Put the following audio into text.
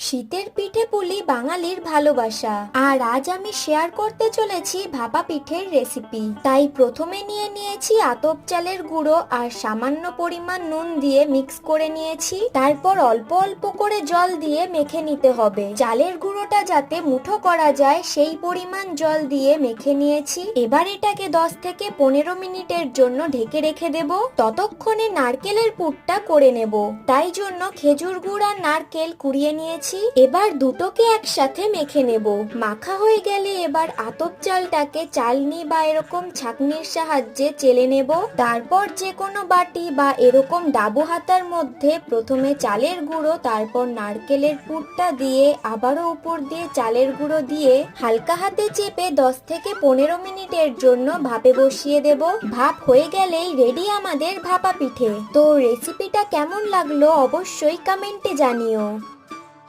শীতের পিঠে পুলি বাঙালির ভালোবাসা। আর আজ আমি শেয়ার করতে চলেছি ভাপা পিঠের রেসিপি। তাই প্রথমে নিয়ে নিয়েছি আতপ চালের গুঁড়ো আর সামান্য পরিমাণ নুন দিয়ে মিক্স করে নিয়েছি। তারপর অল্প অল্প করে জল দিয়ে মেখে নিতে হবে। চালের গুঁড়োটা যাতে মুঠো করা যায় সেই পরিমাণ জল দিয়ে মেখে নিয়েছি। এবার এটাকে 10 থেকে 15 মিনিটের জন্য ঢেকে রেখে দেব। ততক্ষণে নারকেলের পুরটা করে নেব। তাই জন্য খেজুর গুড় আর নারকেল কুড়িয়ে নিয়েছি। এবার দুটোকে একসাথে মেখে নেব। মাখা হয়ে গেলে এবার আতপ চালটাকে চালনি বা এরকম ছাঁকনির সাহায্যে চেলে নেব। তারপর যে কোনো বাটি বা এরকম ডাবু হাতার মধ্যে প্রথমে চালের গুঁড়ো, তারপর নারকেলের পুরটা দিয়ে আবারও উপর দিয়ে চালের গুঁড়ো দিয়ে হালকা হাতে চেপে 10 থেকে 15 মিনিটের জন্য ভাপে বসিয়ে দেব। ভাপ হয়ে গেলেই রেডি আমাদের ভাপা পিঠে। তো রেসিপিটা কেমন লাগলো অবশ্যই কমেন্টে জানিও।